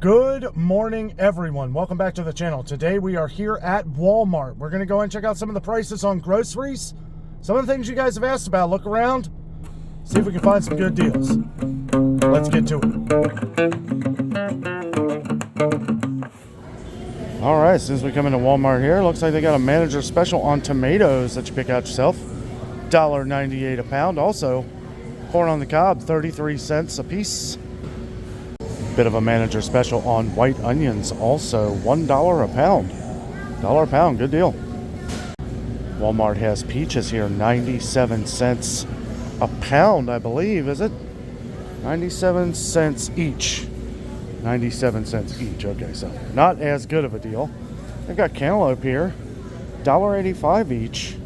Good morning, everyone. Welcome back to the channel. Today we are here at Walmart. We're going to go and check out some of the prices on groceries. Some of the things you guys have asked about. Look around, see if we can find some good deals. Let's get to it. All right, as soon as we come into Walmart here, looks like they got a manager special on tomatoes that you pick out yourself. $1.98 a pound. Also, corn on the cob, 33 cents a piece. Bit of a manager special on white onions, also $1 a pound. $1 a pound, good deal. Walmart has peaches here, 97 cents a pound, I believe, is it? 97 cents each. 97 cents each, okay, so not as good of a deal. They've got cantaloupe here, $1.85 each,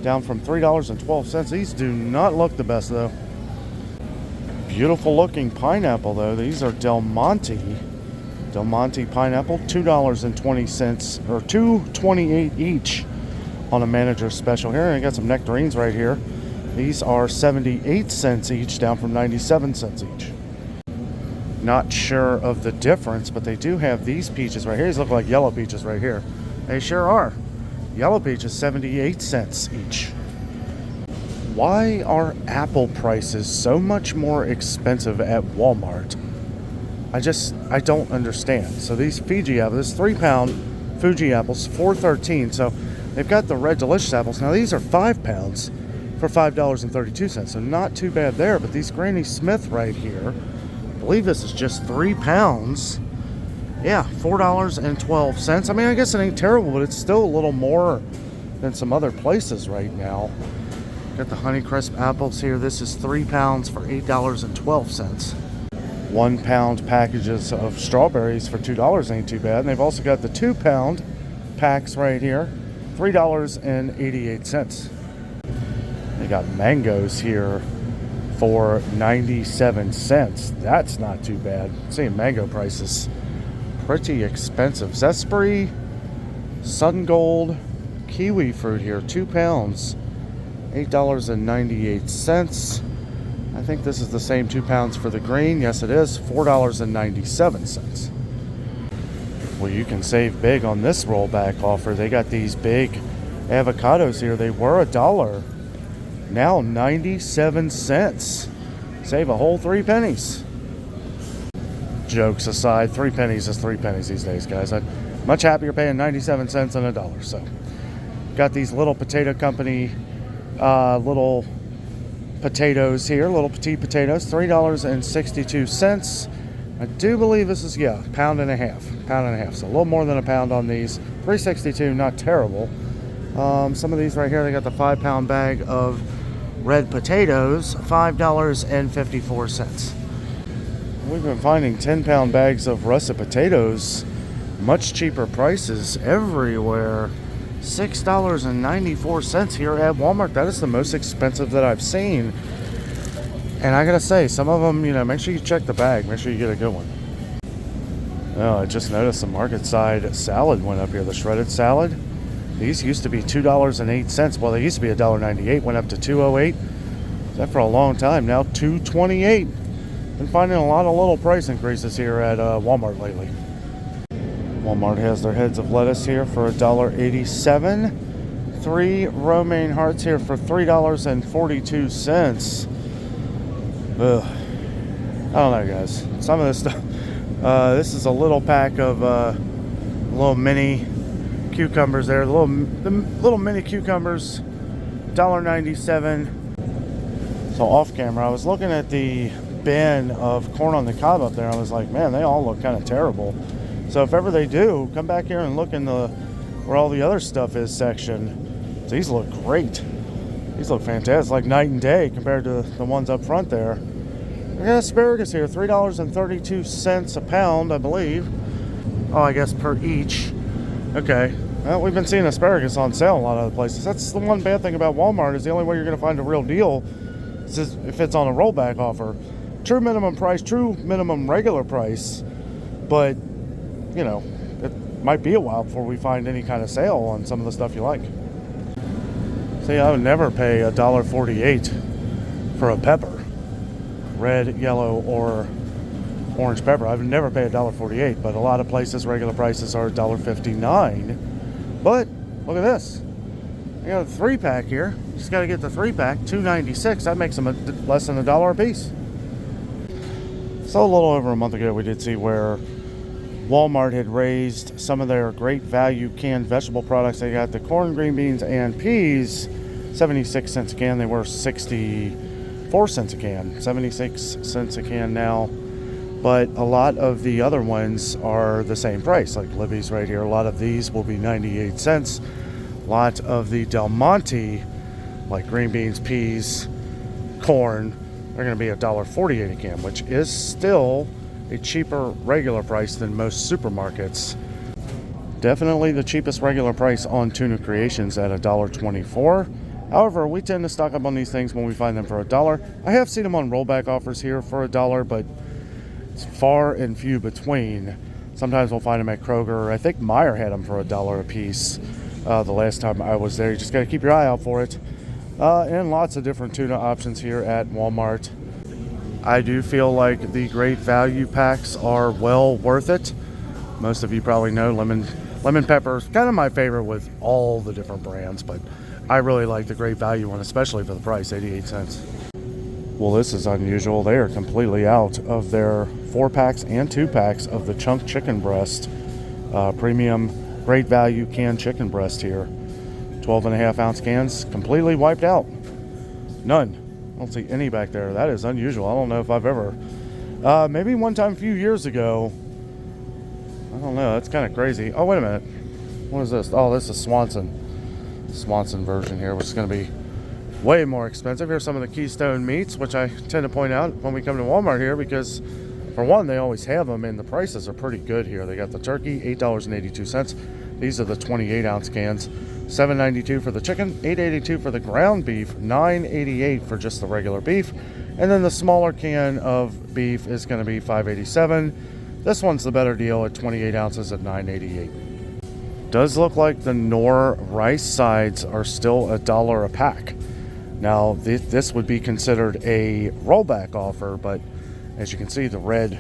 down from $3.12. These do not look the best, though. Beautiful looking pineapple, though. These are Del Monte pineapple, $2.20 or $2.28 each on a manager special here. And I got some nectarines right here. These are 78 cents each, down from 97 cents each. Not sure of the difference, but they do have these peaches right here. These look like yellow peaches right here. They sure are. Yellow peaches, 78 cents each. Why are apple prices so much more expensive at Walmart? I don't understand. So these Fiji apples, this 3-pound Fuji apples, $4.13. So they've got the Red Delicious apples. Now these are 5 pounds for $5.32. So not too bad there. But these Granny Smith right here, I believe this is just 3 pounds. Yeah, $4.12. I mean, I guess it ain't terrible, but it's still a little more than some other places right now. Got the Honeycrisp apples here. This is 3 pounds for $8.12. 1 pound packages of strawberries for $2 ain't too bad. And they've also got the 2-pound packs right here, $3.88. They got mangoes here for 97 cents. That's not too bad. Seeing mango prices pretty expensive. Zespri, Sun Gold, kiwi fruit here, 2 pounds. $8.98. I think this is the same 2 pounds for the green. Yes, it is. $4.97. Well, you can save big on this rollback offer. They got these big avocados here. They were $1. Now 97 cents. Save a whole 3 pennies. Jokes aside, 3 pennies is 3 pennies these days, guys. I'm much happier paying 97 cents than $1. So, got these Little Potato Company little potatoes here, little petite potatoes, $3.62. I do believe this is, yeah, pound and a half, so a little more than a pound on these. $3.62, not terrible. Some of these right here, they got the 5-pound bag of red potatoes, $5.54. We've been finding 10-pound bags of russet potatoes, much cheaper prices everywhere. $6.94 here at Walmart. That is the most expensive that I've seen. And I gotta say, some of them, make sure you check the bag. Make sure you get a good one. Oh, I just noticed the market side salad went up here. The shredded salad. These used to be $2.08. Well, they used to be $1.98. Went up to $2.08. That for a long time. Now $2.28. Been finding a lot of little price increases here at Walmart lately. Walmart has their heads of lettuce here for $1.87. 3 romaine hearts here for $3.42. Ugh. I don't know, guys. Some of this stuff. This is a little pack of little mini cucumbers there. The little mini cucumbers, $1.97. So off camera, I was looking at the bin of corn on the cob up there. I was like, man, they all look kind of terrible. So if ever they do, come back here and look in the where all the other stuff is section. These look great. These look fantastic, like night and day compared to the ones up front there. We got asparagus here, $3.32 a pound, I believe. Oh, I guess per each. Okay. Well, we've been seeing asparagus on sale in a lot of other places. That's the one bad thing about Walmart, is the only way you're going to find a real deal is if it's on a rollback offer. True minimum price, true minimum regular price, but it might be a while before we find any kind of sale on some of the stuff you like. See, I would never pay $1.48 for a pepper, red, yellow, or orange pepper. I've never paid $1.48, but a lot of places regular prices are $1.59. But look at this. I got a 3-pack here. Just got to get the 3-pack, $2.96. That makes them less than $1 a piece. So a little over a month ago, we did see where Walmart had raised some of their great value canned vegetable products. They got the corn, green beans, and peas, 76 cents a can. They were 64 cents a can, 76 cents a can now. But a lot of the other ones are the same price, like Libby's right here. A lot of these will be 98 cents. A lot of the Del Monte, like green beans, peas, corn, they're going to be $1.48 a can, which is still a cheaper regular price than most supermarkets. Definitely the cheapest regular price on Tuna Creations at $1.24. However, we tend to stock up on these things when we find them for $1. I have seen them on rollback offers here for $1, but it's far and few between. Sometimes we'll find them at Kroger. I think Meijer had them for $1 a piece the last time I was there. You just got to keep your eye out for it. And lots of different tuna options here at Walmart. I do feel like the great value packs are well worth it. Most of you probably know lemon pepper is kind of my favorite with all the different brands, but I really like the great value one, especially for the price, 88 cents. Well, this is unusual. They are completely out of their 4-packs and 2-packs of the chunk chicken breast, premium great value canned chicken breast here. 12.5-ounce cans, completely wiped out. None. I don't see any back there. That is unusual. I don't know if I've ever, maybe one time a few years ago. I don't know. That's kind of crazy. Oh, wait a minute. What is this? Oh, this is Swanson version here, which is going to be way more expensive. Here's some of the Keystone meats, which I tend to point out when we come to Walmart here, because for one, they always have them, and the prices are pretty good here. They got the turkey, $8.82. These are the 28-ounce cans. $7.92 for the chicken, $8.82 for the ground beef, $9.88 for just the regular beef, and then the smaller can of beef is going to be $5.87. This one's the better deal at 28 ounces at $9.88. Does look like the Knorr rice sides are still $1 a pack. Now this would be considered a rollback offer, but as you can see, the red,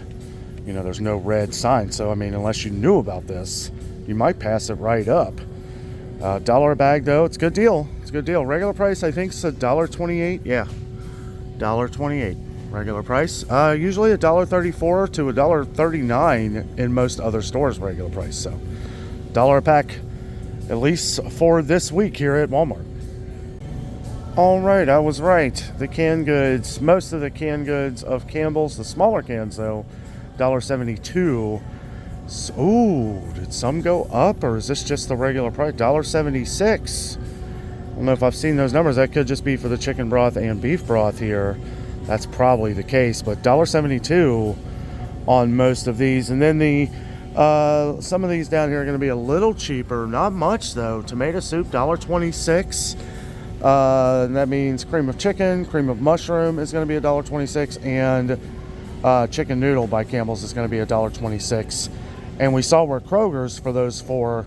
there's no red sign. So I mean, unless you knew about this, you might pass it right up. $1 a bag though, it's a good deal. It's a good deal. Regular price, I think, is $1.28. Yeah, $1.28 regular price. Usually $1.34 to $1.39 in most other stores regular price. So $1 a pack, at least for this week here at Walmart. All right, I was right. The canned goods, most of the canned goods of Campbell's, the smaller cans though, $1.72. So, ooh, did some go up, or is this just the regular price? $1.76. I don't know if I've seen those numbers. That could just be for the chicken broth and beef broth here. That's probably the case, but $1.72 on most of these. And then the some of these down here are going to be a little cheaper. Not much though. Tomato soup, $1.26. And that means cream of chicken, cream of mushroom is going to be $1.26, and chicken noodle by Campbell's is going to be $1.26. And we saw where Kroger's for those four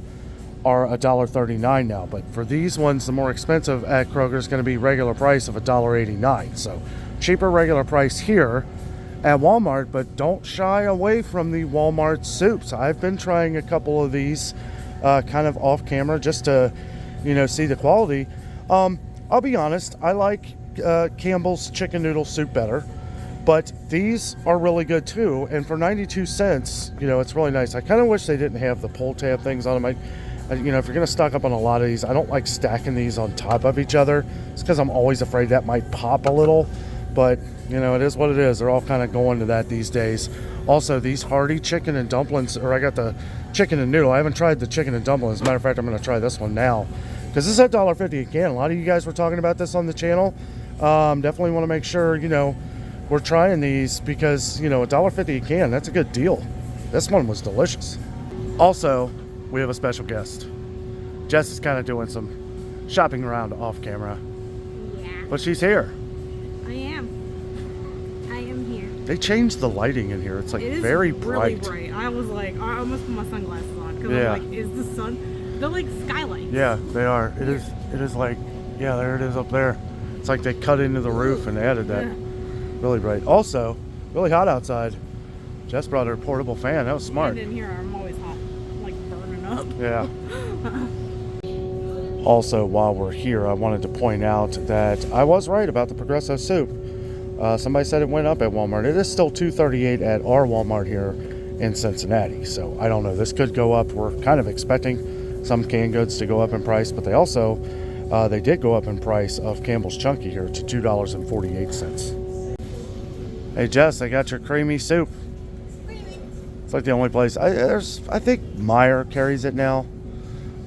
are $1.39 now. But for these ones, the more expensive at Kroger is going to be regular price of $1.89. So cheaper regular price here at Walmart, but don't shy away from the Walmart soups. I've been trying a couple of these kind of off camera just to, see the quality. I'll be honest, I like Campbell's chicken noodle soup better. But these are really good too, and for 92 cents, it's really nice. I kind of wish they didn't have the pull tab things on them. If you're going to stock up on a lot of these, I don't like stacking these on top of each other. It's because I'm always afraid that might pop a little. But, it is what it is. They're all kind of going to that these days. Also, these hearty chicken and dumplings, or I got the chicken and noodle. I haven't tried the chicken and dumplings. As a matter of fact, I'm going to try this one now, because this is $1.50 a can. A lot of you guys were talking about this on the channel. Definitely want to make sure, we're trying these, because $1.50 a can, that's a good deal. This one was delicious. Also, we have a special guest. Jess is kind of doing some shopping around off camera. Yeah. But she's here. I am here. They changed the lighting in here. It's like very bright. Really bright. I was like, I almost put my sunglasses on, because Yeah. I'm like, is the sun? They're like skylights. Yeah, they are. It is like, yeah, there it is up there. It's like they cut into the roof and added that. Yeah. Really bright. Also, really hot outside. Jess brought her portable fan. That was smart. And in here, I'm always hot, like burning up. Yeah. Also, while we're here, I wanted to point out that I was right about the Progresso soup. Somebody said it went up at Walmart. It is still $2.38 at our Walmart here in Cincinnati. So I don't know. This could go up. We're kind of expecting some canned goods to go up in price, but they did go up in price of Campbell's Chunky here to $2.48. Hey Jess, I got your creamy soup. It's like the only place. I think Meijer carries it now.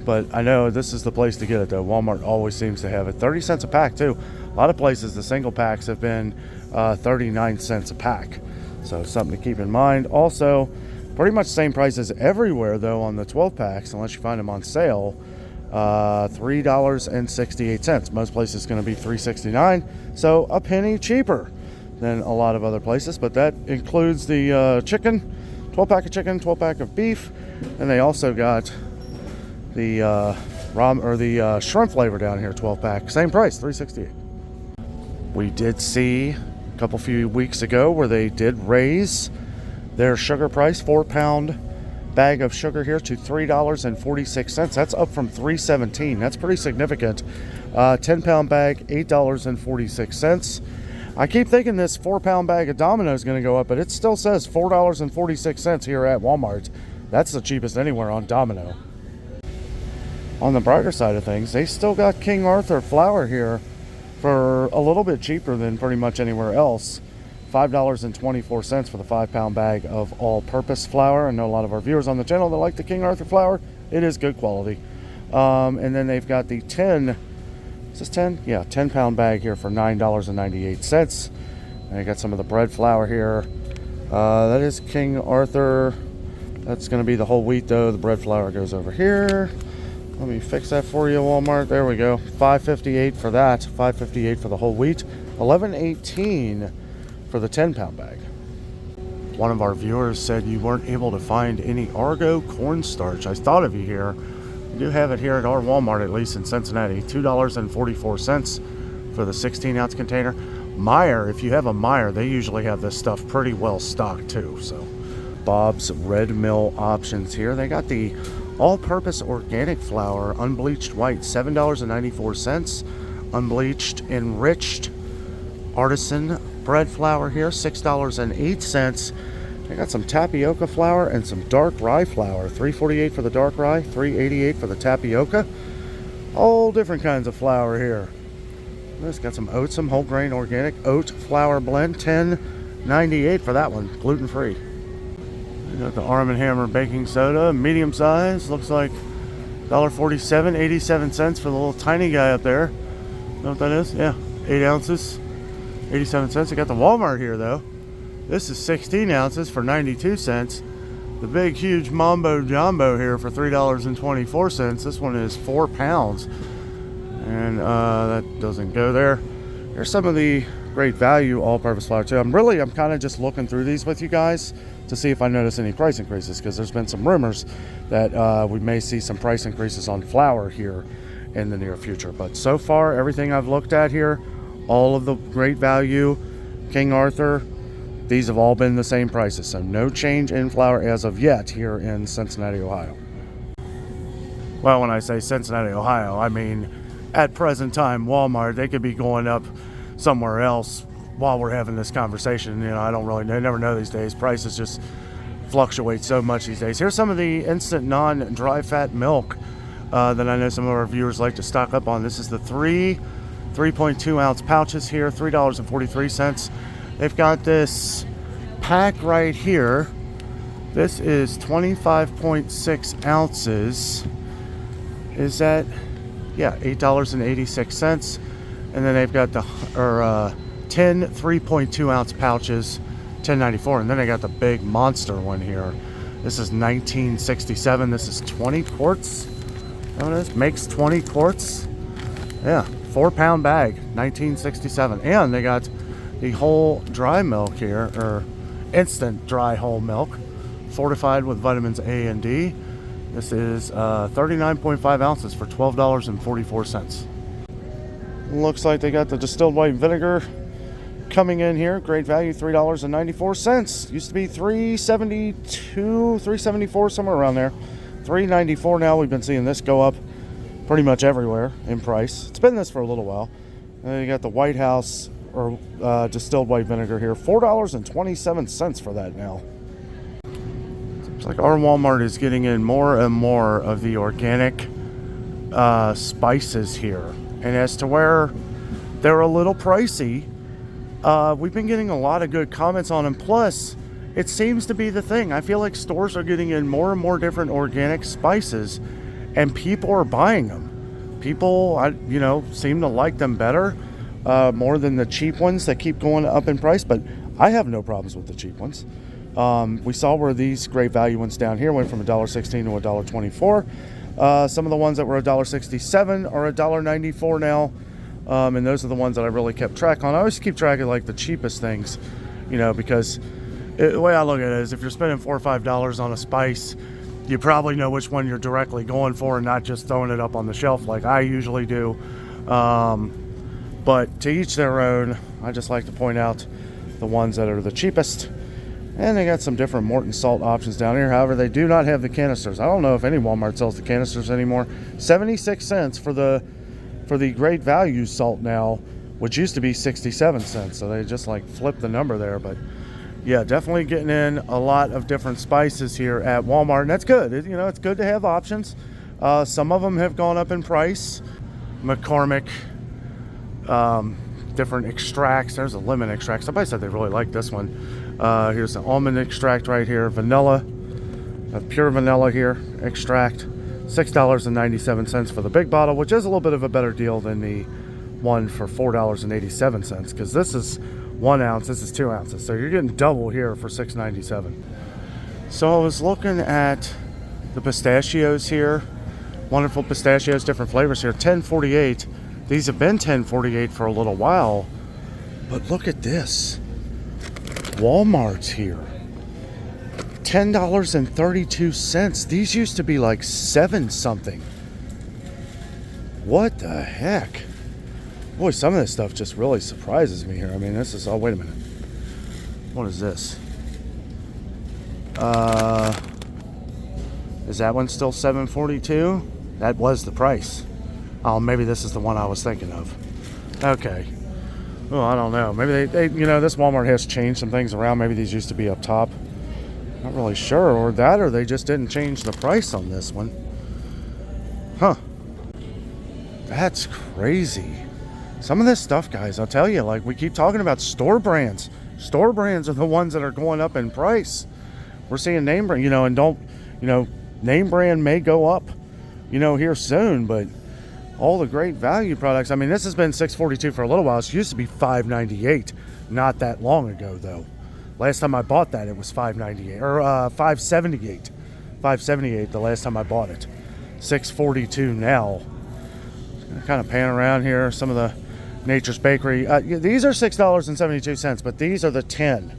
But I know this is the place to get it, though. Walmart always seems to have it. 30 cents a pack, too. A lot of places, the single packs have been 39 cents a pack. So something to keep in mind. Also, pretty much same prices everywhere, though, on the 12 packs, unless you find them on sale. $3.68. Most places it's going to be $3.69. So a penny cheaper than a lot of other places. But that includes the chicken, 12-pack of chicken, 12-pack of beef. And they also got the shrimp flavor down here, 12-pack, same price, $3.68. We did see a few weeks ago where they did raise their sugar price, 4-pound bag of sugar here to $3.46. That's up from $3.17. That's pretty significant. 10-pound bag, $8.46. I keep thinking this 4-pound bag of Domino's is going to go up, but it still says $4.46 here at Walmart. That's the cheapest anywhere on Domino. On the brighter side of things, they still got King Arthur flour here for a little bit cheaper than pretty much anywhere else. $5.24 for the 5-pound bag of all-purpose flour. I know a lot of our viewers on the channel that like the King Arthur flour. It is good quality. And then they've got the 10, is this 10? Yeah, 10-pound bag here for $9.98. And they got some of the bread flour here. That is King Arthur. That's going to be the whole wheat, though. The bread flour goes over here. Let me fix that for you, Walmart. There we go. $5.58 for that. $5.58 for the whole wheat. $11.18 for the 10-pound bag. One of our viewers said you weren't able to find any Argo cornstarch. I thought of you here. We do have it here at our Walmart, at least in Cincinnati. $2.44 for the 16-ounce container. Meijer, if you have a Meijer, they usually have this stuff pretty well stocked too. So, Bob's Red Mill options here. They got the all-purpose organic flour, unbleached white, $7.94. Unbleached enriched artisan bread flour here, $6.08. They got some tapioca flour and some dark rye flour, $3.48 for the dark rye, $3.88 for the tapioca. All different kinds of flour here. It's got some oats, some whole grain organic oat flour blend, $10.98 for that one, gluten-free. We got the Arm & Hammer baking soda, medium size, looks like $1.47, 87 cents for the little tiny guy up there. Know what that is? Yeah, 8 ounces, 87 cents. I got the Walmart here though. This is 16 ounces for 92 cents. The big, huge Mambo Jumbo here for $3.24. This one is 4 pounds. And that doesn't go there. There's some of the great value all-purpose flour too. I'm kind of just looking through these with you guys to see if I notice any price increases, because there's been some rumors that we may see some price increases on flour here in the near future. But so far, everything I've looked at here, all of the great value, King Arthur, these have all been the same prices. So no change in flour as of yet here in Cincinnati, Ohio. Well, when I say Cincinnati, Ohio, I mean at present time, Walmart, they could be going up somewhere else while we're having this conversation. You know, I never know these days. Prices just fluctuate so much these days. Here's some of the instant non-dry fat milk that I know some of our viewers like to stock up on. This is the 3.2 ounce pouches here, $3.43. They've got this pack right here. This is 25.6 ounces. Is that, yeah, $8.86. And then they've got the 10 3.2 ounce pouches, $10.94. And then they got the big monster one here. This is $19.67. This is 20 quarts. What it is? Makes 20 quarts. Yeah, 4-pound bag, $19.67. And they got the whole dry milk here, or instant dry whole milk, fortified with vitamins A and D. This is 39.5 ounces for $12.44. Looks like they got the distilled white vinegar coming in here, great value, $3.94. Used to be $3.72, $3.74, somewhere around there. $3.94 now. We've been seeing this go up pretty much everywhere in price. It's been this for a little while. You got the White House or distilled white vinegar here, $4.27 for that now. Seems like our Walmart is getting in more and more of the organic spices here. And as to where they're a little pricey, we've been getting a lot of good comments on them. Plus, it seems to be the thing. I feel like stores are getting in more and more different organic spices, and people are buying them. People, seem to like them better, more than the cheap ones that keep going up in price. But I have no problems with the cheap ones. We saw where these great value ones down here went from $1.16 to $1.24. Some of the ones that were $1.67 are $1.94 now. And those are the ones that I really kept track on. I always keep track of like the cheapest things, because the way I look at it is if you're spending $4 or $5 on a spice, you probably know which one you're directly going for and not just throwing it up on the shelf like I usually do. But to each their own. I just like to point out the ones that are the cheapest. And they got some different Morton salt options down here. However, they do not have the canisters. I don't know if any Walmart sells the canisters anymore. 76 cents for the great value salt now, which used to be 67 cents. So they just like flipped the number there. But yeah, definitely getting in a lot of different spices here at Walmart. And that's good. It's good to have options. Some of them have gone up in price. McCormick, different extracts. There's a lemon extract. Somebody said they really like this one. Here's the almond extract right here. Vanilla, pure vanilla here, extract. $6.97 for the big bottle, which is a little bit of a better deal than the one for $4.87, because this is 1 ounce, this is 2 ounces. So you're getting double here for $6.97. So I was looking at the pistachios here. Wonderful pistachios, different flavors here. $10.48. These have been $10.48 for a little while. But look at this. Walmart's here. $10.32. These used to be like 7 something. What the heck? Boy, some of this stuff just really surprises me here. I mean, this is, oh, wait a minute. What is this? Is that one still $7.42? That was the price. Oh, maybe this is the one I was thinking of. Okay. Well, I don't know. Maybe they this Walmart has changed some things around. Maybe these used to be up top. Not really sure. Or they just didn't change the price on this one. Huh. That's crazy. Some of this stuff, guys, I'll tell you, like we keep talking about store brands. Store brands are the ones that are going up in price. We're seeing name brand, name brand may go up, here soon, but all the great value products. I mean, this has been $6.42 for a little while. It used to be $5.98 not that long ago, though. Last time I bought that, it was $5.98 or $5.78. $5.78 the last time I bought it. $6.42 now. Kind of pan around here. Some of the Nature's Bakery. These are $6.72, but these are the 10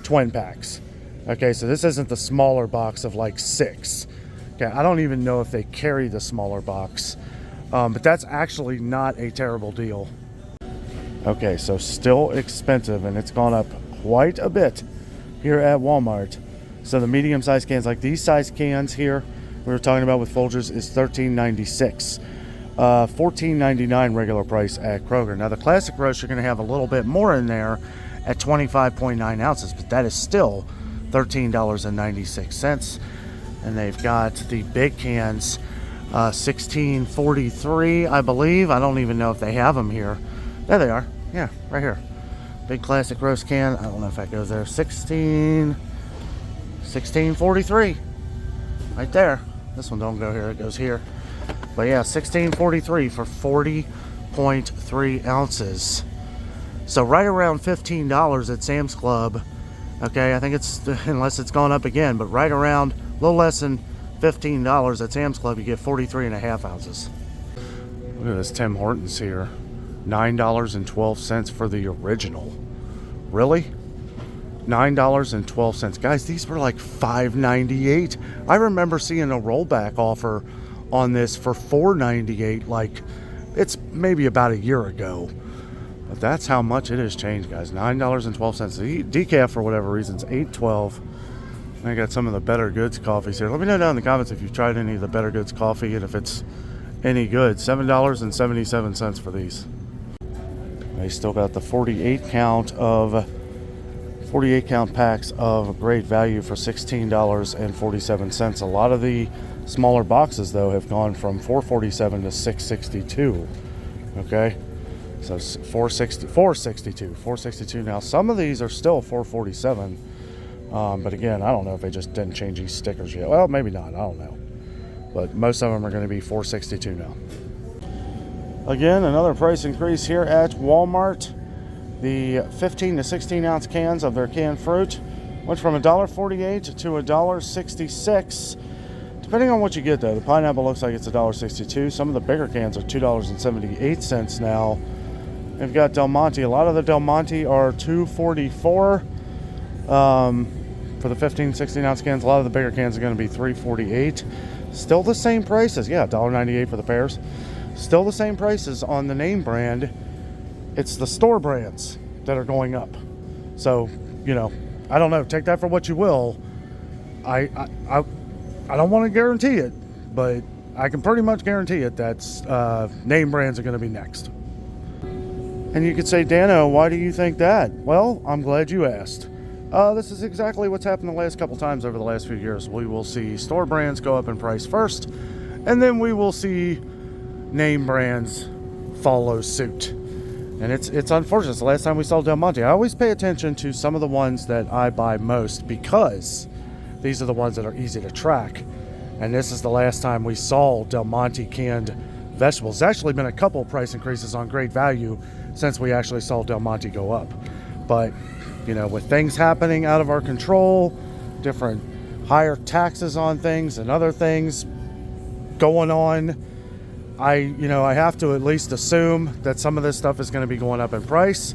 twin packs. Okay, so this isn't the smaller box of like 6. Okay, I don't even know if they carry the smaller box. But that's actually not a terrible deal. Okay, so still expensive, and it's gone up quite a bit here at Walmart. So the medium-sized cans, like these size cans here, we were talking about with Folgers, is $13.96. $14.99 regular price at Kroger. Now the classic roast, you're going to have a little bit more in there at 25.9 ounces, but that is still $13.96. And they've got the big cans, $16.43, I believe. I don't even know if they have them here. There they are. Yeah, right here. Big classic roast can. I don't know if that goes there. $16.43. Right there. This one don't go here. It goes here. But yeah, $16.43 for 40.3 ounces. So right around $15 at Sam's Club. Okay, I think it's, unless it's gone up again, but right around a little less than $15 at Sam's Club, you get 43.5 ounces. Look at this Tim Hortons here. $9.12 for the original. Really? $9.12. Guys, these were like $5.98. I remember seeing a rollback offer on this for $4.98, like it's maybe about a year ago. But that's how much it has changed, guys. $9.12. The decaf, for whatever reason, is $8.12. I got some of the Better Goods coffees here. Let me know down in the comments if you've tried any of the Better Goods coffee and if it's any good. $7.77 for these. They still got the 48 count packs of Great Value for $16.47. A lot of the smaller boxes, though, have gone from $4.47 to $6.62. Okay, so $4.62 now. Some of these are still $4.47, but again, I don't know if they just didn't change these stickers yet. Well, maybe not, I don't know, but most of them are going to be $4.62 now. Again, another price increase here at Walmart. The 15 to 16 ounce cans of their canned fruit went from $1.48 to $1.66. Depending on what you get, though. The pineapple looks like it's $1.62. Some of the bigger cans are $2.78 now. They've got Del Monte. A lot of the Del Monte are $2.44 for the 15, 16 ounce cans. A lot of the bigger cans are going to be $3.48. Still the same prices. Yeah, $1.98 for the pairs. Still the same prices on the name brand. It's the store brands that are going up. So, you know, I don't know. Take that for what you will. I don't want to guarantee it, but I can pretty much guarantee it that's name brands are going to be next. And you could say, Dano, why do you think that? Well, I'm glad you asked. This is exactly what's happened the last couple times over the last few years. We will see store brands go up in price first, and then we will see name brands follow suit. And it's unfortunate. It's the last time we saw Del Monte. I always pay attention to some of the ones that I buy most because these are the ones that are easy to track. And this is the last time we saw Del Monte canned vegetables. There's actually been a couple price increases on Great Value since we actually saw Del Monte go up. But, you know, with things happening out of our control, different higher taxes on things and other things going on, I have to at least assume that some of this stuff is going to be going up in price.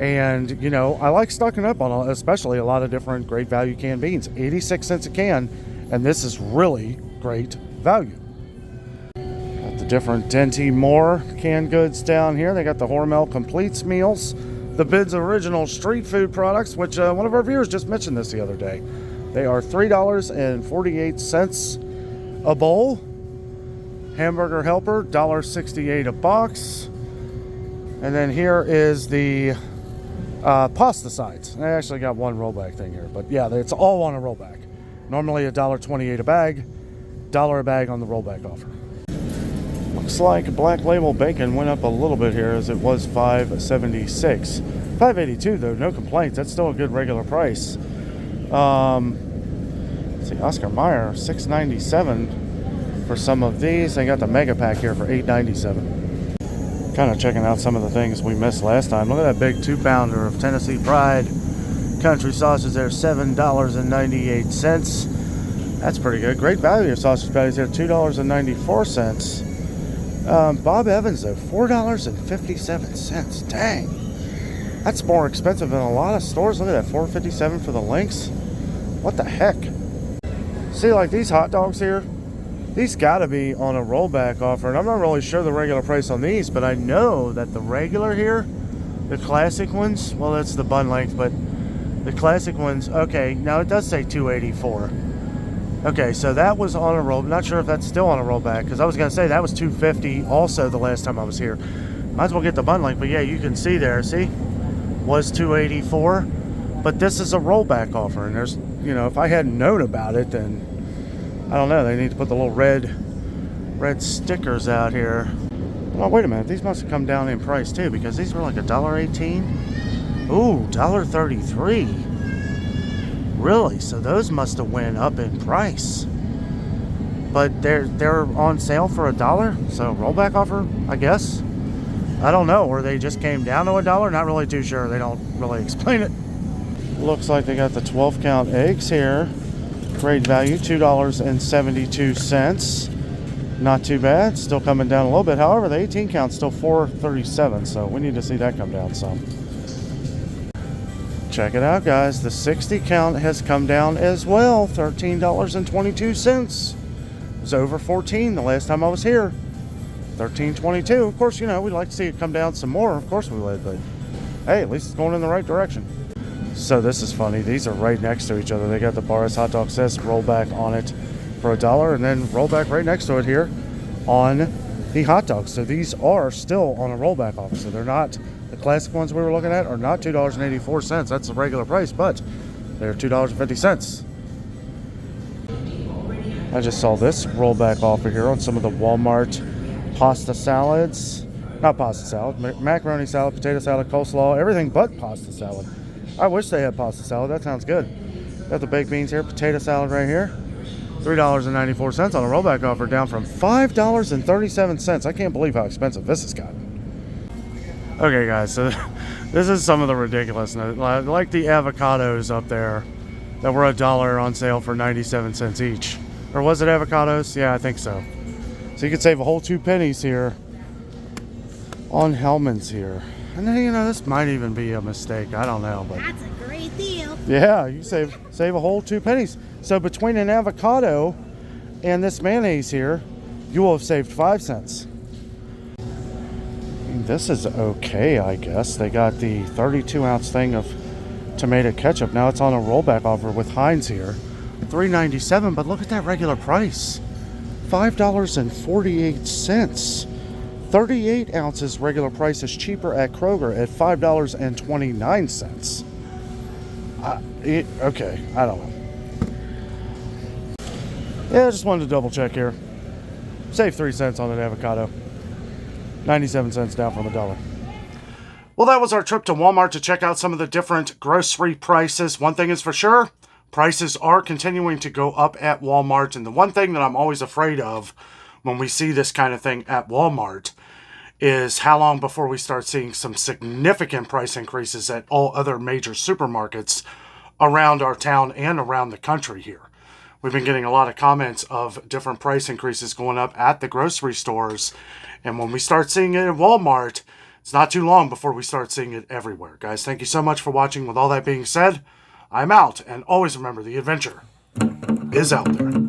And, you know, I like stocking up on especially a lot of different Great Value canned beans. 86 cents a can, and this is really great value. Got the different Dinty Moore canned goods down here. They got the Hormel Completes meals, the Bids Original street food products, which one of our viewers just mentioned this the other day. They are $3.48 a bowl. Hamburger Helper, $1.68 a box. And then here is the pasta sides. I actually got one rollback thing here, but yeah, it's all on a rollback. Normally $1.28 a bag, $1 a bag on the rollback offer. Looks like Black Label bacon went up a little bit here as it was $5.76. $5.82 though, no complaints. That's still a good regular price. Let's see, Oscar Mayer, $6.97 for some of these. They got the mega pack here for $8.97. Kind of checking out some of the things we missed last time. Look at that big 2-pounder of Tennessee Pride country sausage there, $7.98. That's pretty good. Great value of sausage patties here, $2.94. Bob Evans though, $4.57. Dang, that's more expensive than a lot of stores. Look at that, $4.57 for the links. What the heck? See, like these hot dogs here, these got to be on a rollback offer, and I'm not really sure the regular price on these, but I know that the regular here, the classic ones, well, that's the bun length, but the classic ones, okay, now it does say $2.84. Okay, so that was on a roll. Not sure if that's still on a rollback, because I was going to say that was $2.50 also the last time I was here. Might as well get the bun length, but yeah, you can see there, see, was $2.84, but this is a rollback offer, and there's, you know, if I hadn't known about it, then I don't know, they need to put the little red stickers out here. Oh, wait a minute, these must have come down in price too, because these were like $1.18. Ooh, $1.33. Really? So those must have went up in price. But they're on sale for $1, so rollback offer, I guess. I don't know, or they just came down to $1. Not really too sure. They don't really explain it. Looks like they got the 12 count eggs here. Great value, $2.72. Not too bad. Still coming down a little bit. However, the 18 count's still $4.37, so we need to see that come down some. Check it out, guys. The 60 count has come down as well, $13.22. It was over $14 the last time I was here. 13.22. Of course, you know, we'd like to see it come down some more. Of course we would, but hey, at least it's going in the right direction. So this is funny. These are right next to each other. They got the Bar's Hot Dog Sis rollback on it for $1, and then rollback right next to it here on the hot dogs. So these are still on a rollback offer. So they're not, the classic ones we were looking at are not $2.84. That's the regular price, but they're $2.50. I just saw this rollback offer here on some of the Walmart pasta salads. Not pasta salad, macaroni salad, potato salad, coleslaw, everything but pasta salad. I wish they had pasta salad. That sounds good. Got the baked beans here, potato salad right here. $3.94 on a rollback offer, down from $5.37. I can't believe how expensive this has gotten. Okay, guys, so this is some of the ridiculousness. Like the avocados up there that were $1 on sale for 97 cents each. Or was it avocados? Yeah, I think so. So you could save a whole 2 pennies here on Hellmann's here. And then, you know, this might even be a mistake. I don't know, but That's a great deal. yeah, you save a whole 2 pennies. So between an avocado and this mayonnaise here, you will have saved 5 cents. This is okay, I guess. They got the 32-ounce thing of tomato ketchup. Now it's on a rollback offer with Heinz here. $3.97, but look at that regular price. $5.48. 38 ounces regular price is cheaper at Kroger at $5.29. Okay, I don't know. Yeah, I just wanted to double check here. Save 3 cents on an avocado. 97 cents down from $1. Well, that was our trip to Walmart to check out some of the different grocery prices. One thing is for sure, prices are continuing to go up at Walmart. And the one thing that I'm always afraid of when we see this kind of thing at Walmart is how long before we start seeing some significant price increases at all other major supermarkets around our town and around the country here. We've been getting a lot of comments of different price increases going up at the grocery stores. And when we start seeing it at Walmart, it's not too long before we start seeing it everywhere. Guys, thank you so much for watching. With all that being said, I'm out. And always remember, the adventure is out there.